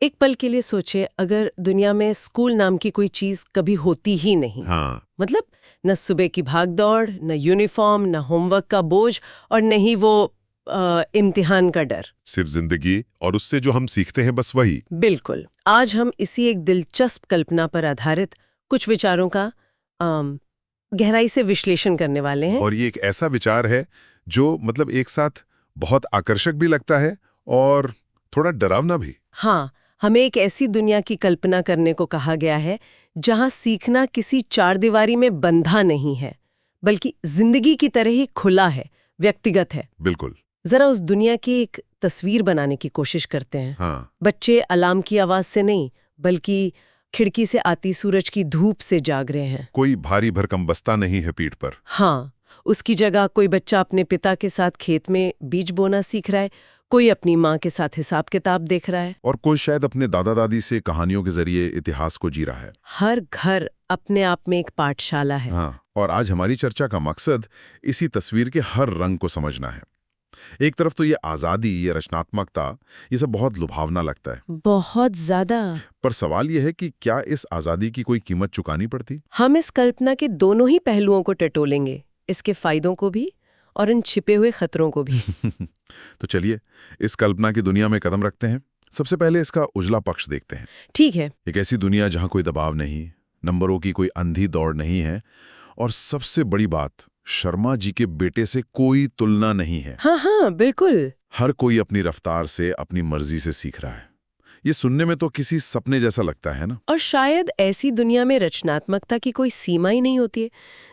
एक पल के लिए सोचे, अगर दुनिया में स्कूल नाम की कोई चीज कभी होती ही नहीं। हाँ, मतलब न सुबह की भागदौड़, न यूनिफॉर्म, न होमवर्क का बोझ, और न ही वो इम्तिहान का डर। सिर्फ जिंदगी और उससे जो हम सीखते हैं बस वही। बिल्कुल। आज हम इसी एक दिलचस्प कल्पना पर आधारित कुछ विचारों का गहराई से विश्लेषण करने वाले हैं। और ये एक ऐसा विचार है जो मतलब एक साथ बहुत आकर्षक भी लगता है और थोड़ा डरावना भी। हाँ, हमें एक ऐसी दुनिया की कल्पना करने को कहा गया है जहां सीखना किसी चारदीवारी में बंधा नहीं है, बल्कि जिंदगी की तरह ही खुला है, व्यक्तिगत है। बिल्कुल। जरा उस दुनिया की एक तस्वीर बनाने की कोशिश करते हैं। हाँ, बच्चे अलार्म की आवाज से नहीं, बल्कि खिड़की से आती सूरज की धूप से जाग रहे हैं। कोई भारी भरकम बस्ता नहीं है पीठ पर। हाँ, उसकी जगह कोई बच्चा अपने पिता के साथ खेत में बीज बोना सीख रहा है, कोई अपनी माँ के साथ हिसाब किताब देख रहा है, और कोई शायद अपने दादा दादी से कहानियों के जरिए इतिहास को जी रहा है। हर घर अपने आप में एक पाठशाला है। हाँ, और आज हमारी चर्चा का मकसद इसी तस्वीर के हर रंग को समझना है। एक तरफ तो ये आज़ादी, ये रचनात्मकता, ये सब बहुत लुभावना लगता है। बहुत ज्यादा। पर सवाल यह है कि क्या इस आज़ादी की कोई कीमत चुकानी पड़ती? हम इस कल्पना के दोनों ही पहलुओं को टटोलेंगे, इसके फायदों को भी और इन छिपे हुए खतरों को भी। तो चलिए इस कल्पना की दुनिया में कदम रखते हैं। सबसे पहले इसका उजला पक्ष देखते हैं। ठीक है। एक ऐसी दुनिया जहां कोई दबाव नहीं, नंबरों की कोई अंधी दौड़ नहीं है, और सबसे बड़ी बात, शर्मा जी के बेटे से कोई तुलना नहीं है। हाँ हाँ, बिल्कुल। हर कोई अपनी रफ्तार से, अपनी मर्जी से सीख रहा है। ये सुनने में तो किसी सपने जैसा लगता है ना। और शायद ऐसी दुनिया में रचनात्मकता की कोई सीमा ही नहीं होती है।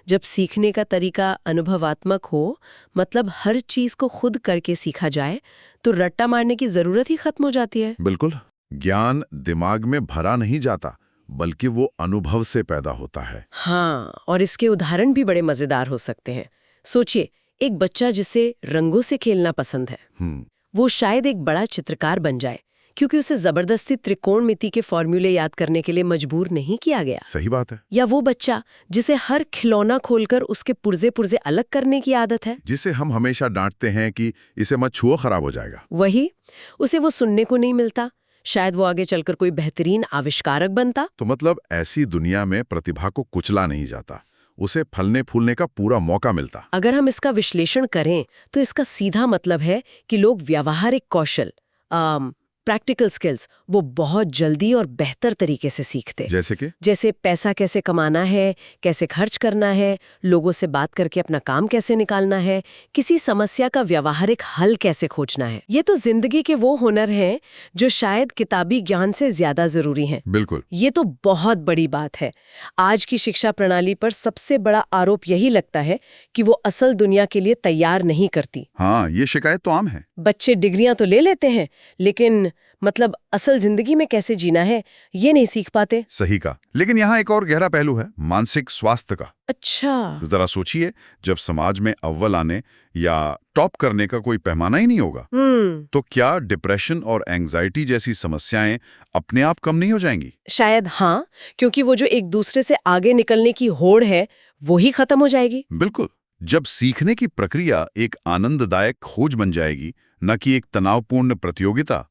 जब सीखने का तरीका अनुभवात्मक हो, मतलब हर चीज को खुद करके सीखा जाए, तो रट्टा मारने की जरूरत ही खत्म हो जाती है। बिल्कुल। ज्ञान दिमाग में भरा नहीं जाता, बल्कि वो अनुभव से पैदा होता है। हाँ, और इसके उदाहरण भी बड़े मजेदार हो सकते हैं। सोचिए, एक बच्चा जिसे रंगों से खेलना पसंद है, वो शायद एक बड़ा चित्रकार बन जाए, क्योंकि उसे जबरदस्ती त्रिकोणमिति के फॉर्मूले याद करने के लिए मजबूर नहीं किया गया। सही बात है। या वो बच्चा जिसे हर खिलौना खोलकर उसके पुर्जे पुर्जे अलग करने की आदत है, जिसे हम हमेशा डांटते हैं कि इसे मत छुओ, खराब हो जाएगा। वही उसे वो सुनने को नहीं मिलता। शायद वो आगे चलकर कोई बेहतरीन आविष्कारक बनता। तो मतलब ऐसी दुनिया में प्रतिभा को कुचला नहीं जाता, उसे फलने फूलने का पूरा मौका मिलता। अगर हम इसका विश्लेषण करें तो इसका सीधा मतलब है कि लोग व्यावहारिक कौशल, प्रैक्टिकल स्किल्स, वो बहुत जल्दी और बेहतर तरीके से सीखते। जैसे पैसा कैसे कमाना है, कैसे खर्च करना है, लोगों से बात करके अपना काम कैसे निकालना है, किसी समस्या का व्यावहारिक हल कैसे खोजना है। ये तो जिंदगी के वो हुनर हैं जो शायद किताबी ज्ञान से ज्यादा जरूरी हैं। बिल्कुल। ये तो बहुत बड़ी बात है। आज की शिक्षा प्रणाली पर सबसे बड़ा आरोप यही लगता है कि वो असल दुनिया के लिए तैयार नहीं करती। हाँ, ये शिकायत तो आम है। बच्चे डिग्रियां तो ले लेते हैं, लेकिन मतलब असल जिंदगी में कैसे जीना है ये नहीं सीख पाते। सही का। लेकिन यहाँ एक और गहरा पहलू है, मानसिक स्वास्थ्य का। अच्छा। जरा सोचिए, जब समाज में अव्वल आने या टॉप करने का कोई पैमाना ही नहीं होगा, तो क्या डिप्रेशन और एंजाइटी जैसी समस्याएं अपने आप कम नहीं हो जाएंगी? शायद हाँ, क्योंकि वो जो एक दूसरे से आगे निकलने की होड़ है वो ही खत्म हो जाएगी। बिल्कुल। जब सीखने की प्रक्रिया एक आनंददायक खोज बन जाएगी, न कि एक तनावपूर्ण प्रतियोगिता,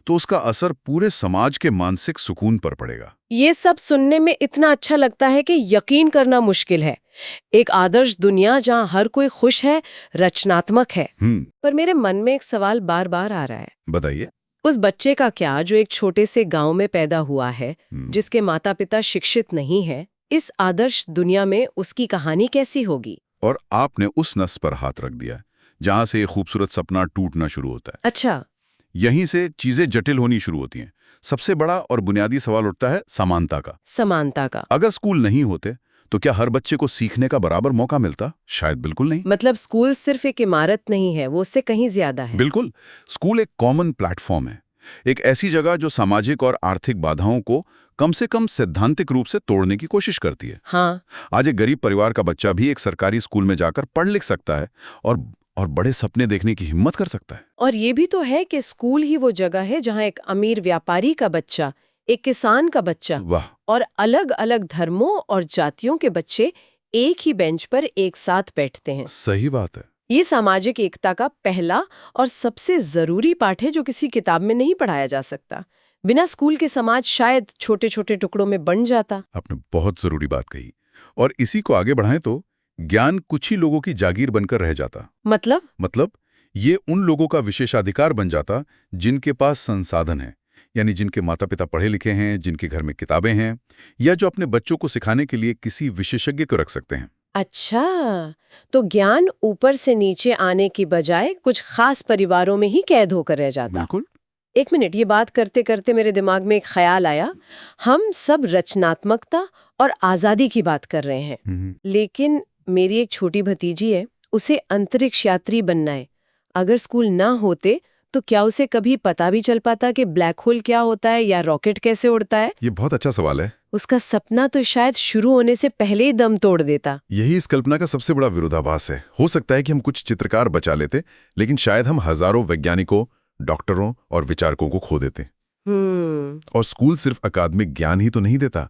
तो उसका असर पूरे समाज के मानसिक सुकून पर पड़ेगा। ये सब सुनने में इतना अच्छा लगता है कि यकीन करना मुश्किल है। एक आदर्श दुनिया जहां हर कोई खुश है, रचनात्मक है। पर मेरे मन में एक सवाल बार बार आ रहा है। बताइए। उस बच्चे का क्या जो एक छोटे से गांव में पैदा हुआ है, जिसके माता पिता शिक्षित नहीं है? इस आदर्श दुनिया में उसकी कहानी कैसी होगी? और आपने उस नस पर हाथ रख दिया जहां से एक खूबसूरत सपना टूटना शुरू होता है। अच्छा। यहीं से चीजें जटिल होनी शुरू होती हैं। सबसे बड़ा और बुनियादी सवाल उठता है समानता का। समानता का। अगर स्कूल नहीं होते तो क्या हर बच्चे को सीखने का बराबर मौका मिलता? शायद बिल्कुल नहीं। मतलब स्कूल सिर्फ एक इमारत नहीं है, वो उससे कहीं ज्यादा है। बिल्कुल। स्कूल एक कॉमन प्लेटफॉर्म है, एक ऐसी जगह जो सामाजिक और आर्थिक बाधाओं को कम से कम सैद्धांतिक रूप से तोड़ने की कोशिश करती है। हाँ। आज एक गरीब परिवार का बच्चा भी एक सरकारी स्कूल में जाकर पढ़ लिख सकता है और बड़े सपने देखने की हिम्मत कर सकता है। और ये भी तो है कि स्कूल ही वो जगह है जहाँ एक अमीर व्यापारी का बच्चा, एक किसान का बच्चा, वाह, और अलग अलग धर्मों और जातियों के बच्चे एक ही बेंच पर एक साथ बैठते हैं। सही बात है। ये सामाजिक एकता का पहला और सबसे जरूरी पाठ है जो किसी किताब में नहीं पढ़ाया जा सकता। बिना स्कूल के समाज शायद छोटे छोटे टुकड़ों में बंट जाता। आपने बहुत जरूरी बात कही। और इसी को आगे बढ़ाएं तो ज्ञान कुछ ही लोगों की जागीर बनकर रह जाता। मतलब ये उन लोगों का विशेषाधिकार बन जाता जिनके पास संसाधन है, यानी जिनके माता पिता पढ़े लिखे हैं, जिनके घर में किताबें हैं, या जो अपने बच्चों को सिखाने के लिए किसी विशेषज्ञ को रख सकते हैं। अच्छा, तो ज्ञान ऊपर से नीचे आने की बजाय कुछ खास परिवारों में ही कैद होकर रह जाता। बिल्कुल। एक मिनट, ये बात करते करते मेरे दिमाग में एक ख्याल आया। हम सब रचनात्मकता और आजादी की बात कर रहे हैं, लेकिन मेरी एक छोटी भतीजी है, उसे अंतरिक्ष यात्री बनना है। अगर स्कूल ना होते तो क्या उसे कभी पता भी चल पाता कि ब्लैक होल क्या होता है या रॉकेट कैसे उड़ता है? ये बहुत अच्छा सवाल है। उसका सपना तो शायद शुरू होने से पहले ही दम तोड़ देता। यही इस कल्पना का सबसे बड़ा विरोधाभास है। हो सकता है कि हम कुछ चित्रकार बचा लेते, लेकिन शायद हम हजारों वैज्ञानिकों, डॉक्टरों और विचारकों को खो देते। और स्कूल सिर्फ अकादमिक ज्ञान ही तो नहीं देता।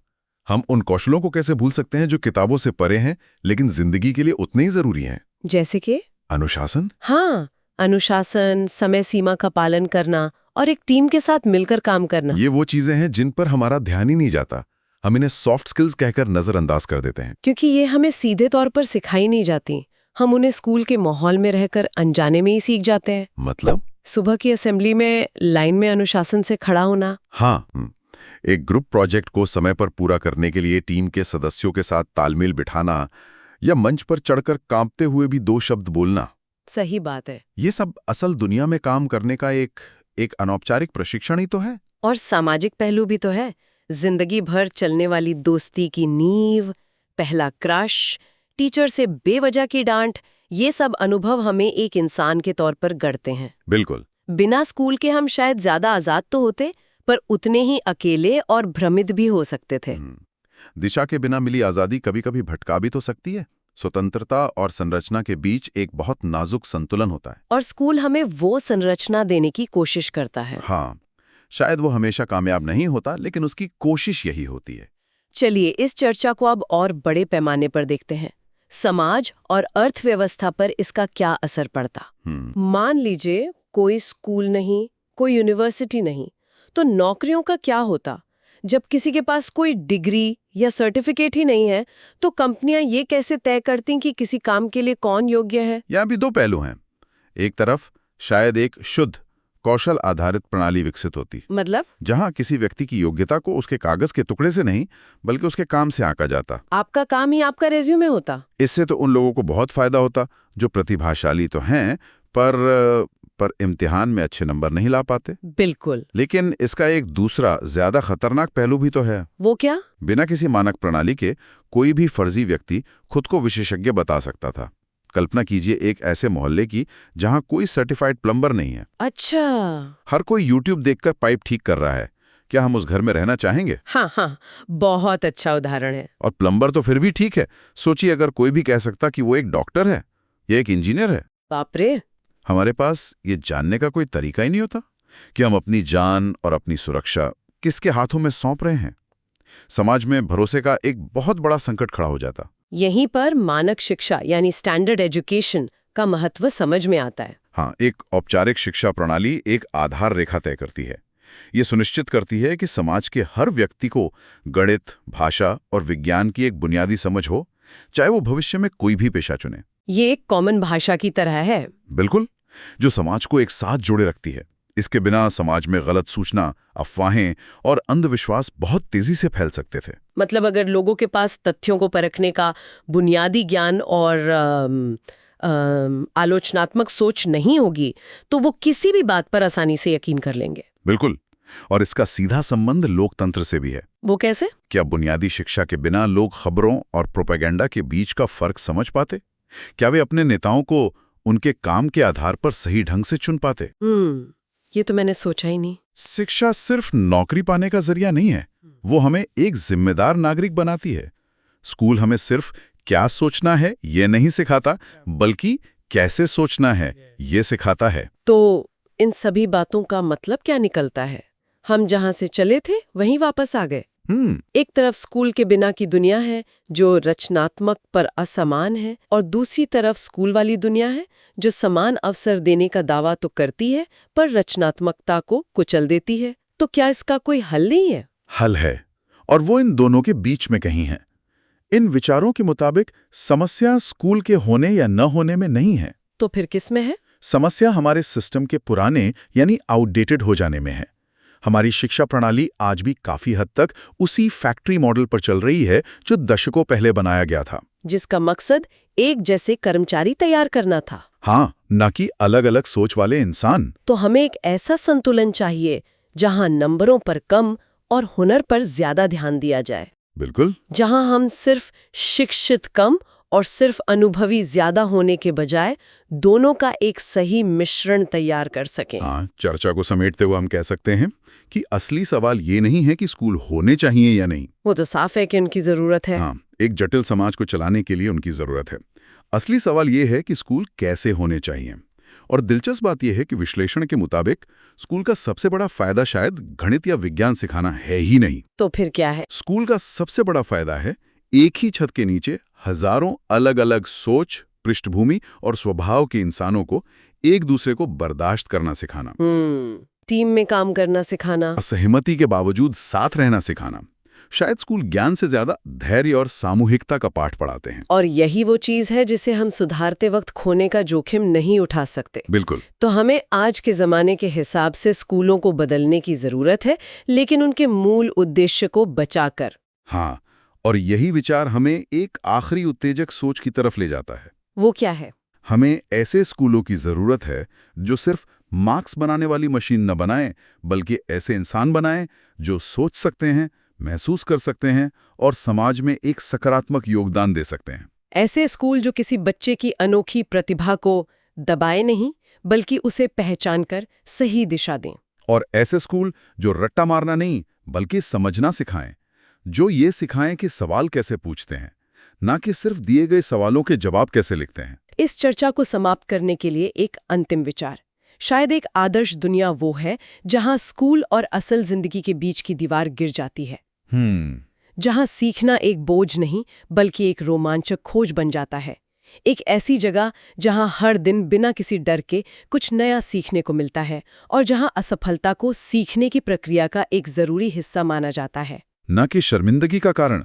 हम उन कौशलों को कैसे भूल सकते हैं जो किताबों से परे हैं लेकिन जिंदगी के लिए उतने ही जरूरी हैं? जैसे कि अनुशासन। हाँ, अनुशासन, समय सीमा का पालन करना और एक टीम के साथ मिलकर काम करना। ये वो चीजें हैं जिन पर हमारा ध्यान ही नहीं जाता। हम इन्हें सॉफ्ट स्किल्स कहकर नजरअंदाज कर देते हैं, क्योंकि ये हमें सीधे तौर पर सिखाई नहीं जाती। हम उन्हें स्कूल के माहौल में रहकर अनजाने में ही सीख जाते हैं। मतलब सुबह की असेंबली में लाइन में अनुशासन से खड़ा होना। हाँ, एक ग्रुप प्रोजेक्ट को समय पर पूरा करने के लिए टीम के सदस्यों के साथ तालमेल बिठाना, या मंच पर चढ़कर कांपते हुए भी 2 शब्द बोलना। सही बात है। ये सब असल दुनिया में काम करने का एक अनौपचारिक प्रशिक्षण ही तो है। और सामाजिक पहलू भी तो है। जिंदगी भर चलने वाली दोस्ती की नींव, पहला क्रश, टीचर से बेवजह की डांट, ये सब अनुभव हमें एक इंसान के तौर पर गढ़ते हैं। बिल्कुल। बिना स्कूल के हम शायद ज्यादा आजाद तो होते, पर उतने ही अकेले और भ्रमित भी हो सकते थे। दिशा के बिना मिली आजादी कभी कभी भटका भी तो सकती है। स्वतंत्रता और संरचना के बीच एक बहुत नाजुक संतुलन होता है, और स्कूल हमें वो संरचना देने की कोशिश करता है। हाँ, शायद वो हमेशा कामयाब नहीं होता, लेकिन उसकी कोशिश यही होती है। चलिए इस चर्चा को अब और बड़े पैमाने पर देखते हैं। समाज और अर्थव्यवस्था पर इसका क्या असर पड़ता? मान लीजिए कोई स्कूल नहीं, कोई यूनिवर्सिटी नहीं, तो नौकरियों का क्या होता? जब किसी के पास कोई डिग्री या सर्टिफिकेट ही नहीं है, तो कंपनियां ये कैसे तय करती कि किसी काम के लिए कौन योग्य है? यहाँ भी 2 पहलू हैं। एक तरफ शायद एक शुद्ध कौशल आधारित प्रणाली विकसित होती, मतलब जहां किसी व्यक्ति की योग्यता को उसके कागज के टुकड़े से नहीं बल्कि उसके काम से आंका जाता। आपका काम ही आपका रेज्यूमे होता। इससे तो उन लोगों को बहुत फायदा होता जो प्रतिभाशाली तो हैं पर इम्तिहान में अच्छे नंबर नहीं ला पाते। बिल्कुल। लेकिन इसका एक दूसरा ज्यादा खतरनाक पहलू भी तो है। वो क्या? बिना किसी मानक प्रणाली के कोई भी फर्जी व्यक्ति खुद को विशेषज्ञ बता सकता था। कल्पना कीजिए एक ऐसे मोहल्ले की जहां कोई सर्टिफाइड प्लम्बर नहीं है। अच्छा। हर कोई यूट्यूब देखकर पाइप ठीक कर रहा है। क्या हम उस घर में रहना चाहेंगे? हाँ, बहुत अच्छा उदाहरण है। और प्लम्बर तो फिर भी ठीक है, सोचिए अगर कोई भी कह सकता कि वो एक डॉक्टर है या एक इंजीनियर है। बाप रे। हमारे पास ये जानने का कोई तरीका ही नहीं होता कि हम अपनी जान और अपनी सुरक्षा किसके हाथों में सौंप रहे हैं। समाज में भरोसे का एक बहुत बड़ा संकट खड़ा हो जाता। यहीं पर मानक शिक्षा यानी स्टैंडर्ड एजुकेशन का महत्व समझ में आता है। हाँ, एक औपचारिक शिक्षा प्रणाली एक आधार रेखा तय करती है। ये सुनिश्चित करती है कि समाज के हर व्यक्ति को गणित, भाषा और विज्ञान की एक बुनियादी समझ हो, चाहे वो भविष्य में कोई भी पेशा चुने। ये एक कॉमन भाषा की तरह है। बिल्कुल, जो समाज को एक साथ जोड़े रखती है। इसके बिना समाज में गलत सूचना, अफवाहें और अंधविश्वास बहुत तेजी से फैल सकते थे। मतलब अगर लोगों के पास तथ्यों को परखने का बुनियादी ज्ञान और आलोचनात्मक सोच नहीं होगी, तो वो किसी भी बात पर आसानी से यकीन कर लेंगे। बिल्कुल, और इसका सीधा संबंध लोकतंत्र से भी है। वो कैसे? क्या बुनियादी शिक्षा के बिना लोग खबरों और प्रोपेगेंडा के बीच का फर्क समझ पाते? क्या वे अपने नेताओं को उनके काम के आधार पर सही ढंग से चुन पाते? ये तो मैंने सोचा ही नहीं। शिक्षा सिर्फ नौकरी पाने का जरिया नहीं है, वो हमें एक जिम्मेदार नागरिक बनाती है। स्कूल हमें सिर्फ क्या सोचना है ये नहीं सिखाता, बल्कि कैसे सोचना है ये सिखाता है। तो इन सभी बातों का मतलब क्या निकलता है? हम जहां से चले थे वहीं वापस आ गए। एक तरफ स्कूल के बिना की दुनिया है जो रचनात्मक पर असमान है, और दूसरी तरफ स्कूल वाली दुनिया है जो समान अवसर देने का दावा तो करती है पर रचनात्मकता को कुचल देती है। तो क्या इसका कोई हल नहीं है? हल है, और वो इन दोनों के बीच में कहीं है। इन विचारों के मुताबिक समस्या स्कूल के होने या न होने में नहीं है। तो फिर किस में है? समस्या हमारे सिस्टम के पुराने यानी आउटडेटेड हो जाने में है। हमारी शिक्षा प्रणाली आज भी काफी हद तक उसी फैक्ट्री मॉडल पर चल रही है जो दशकों पहले बनाया गया था, जिसका मकसद एक जैसे कर्मचारी तैयार करना था। हाँ, न कि अलग अलग सोच वाले इंसान। तो हमें एक ऐसा संतुलन चाहिए जहां नंबरों पर कम और हुनर पर ज्यादा ध्यान दिया जाए। बिल्कुल। जहां हम सिर्फ शिक्षित कम और सिर्फ अनुभवी ज्यादा होने के बजाय दोनों का एक सही मिश्रण तैयार कर सकें। हाँ, चर्चा को समेटते हुए हम कह सकते हैं कि असली सवाल ये नहीं है कि स्कूल होने चाहिए या नहीं। वो तो साफ है कि उनकी जरूरत है। हाँ, एक जटिल समाज को चलाने के लिए उनकी जरूरत है। असली सवाल ये है कि स्कूल कैसे होने चाहिए। और दिलचस्प बात यह है कि विश्लेषण के मुताबिक स्कूल का सबसे बड़ा फायदा शायद गणित या विज्ञान सिखाना है ही नहीं। तो फिर क्या है? स्कूल का सबसे बड़ा फायदा है एक ही छत के नीचे हजारों अलग अलग सोच, पृष्ठभूमि और स्वभाव के इंसानों को एक दूसरे को बर्दाश्त करना सिखाना। टीम में काम करना सिखाना, असहमति के बावजूद साथ रहना सिखाना। शायद स्कूल ज्ञान से ज्यादा धैर्य और सामूहिकता का पाठ पढ़ाते हैं। और यही वो चीज है जिसे हम सुधारते वक्त खोने का जोखिम नहीं उठा सकते। बिल्कुल। तो हमें आज के जमाने के हिसाब से स्कूलों को बदलने की जरूरत है, लेकिन उनके मूल उद्देश्य को बचाकर। हाँ, और यही विचार हमें एक आखिरी उत्तेजक सोच की तरफ ले जाता है। वो क्या है? हमें ऐसे स्कूलों की जरूरत है जो सिर्फ मार्क्स बनाने वाली मशीन न बनाएं, बल्कि ऐसे इंसान बनाएं जो सोच सकते हैं, महसूस कर सकते हैं और समाज में एक सकारात्मक योगदान दे सकते हैं। ऐसे स्कूल जो किसी बच्चे की अनोखी प्रतिभा को दबाए नहीं, बल्कि उसे पहचान कर सही दिशा दें। और ऐसे स्कूल जो रट्टा मारना नहीं, बल्कि समझना सिखाएं, जो ये सिखाएं कि सवाल कैसे पूछते हैं, ना कि सिर्फ दिए गए सवालों के जवाब कैसे लिखते हैं। इस चर्चा को समाप्त करने के लिए एक अंतिम विचार। शायद एक आदर्श दुनिया वो है जहां स्कूल और असल जिंदगी के बीच की दीवार गिर जाती है। जहां सीखना एक बोझ नहीं, बल्कि एक रोमांचक खोज बन जाता है। एक ऐसी जगह जहां हर दिन बिना किसी डर के कुछ नया सीखने को मिलता है और जहां असफलता को सीखने की प्रक्रिया का एक जरूरी हिस्सा माना जाता है, न कि शर्मिंदगी का कारण।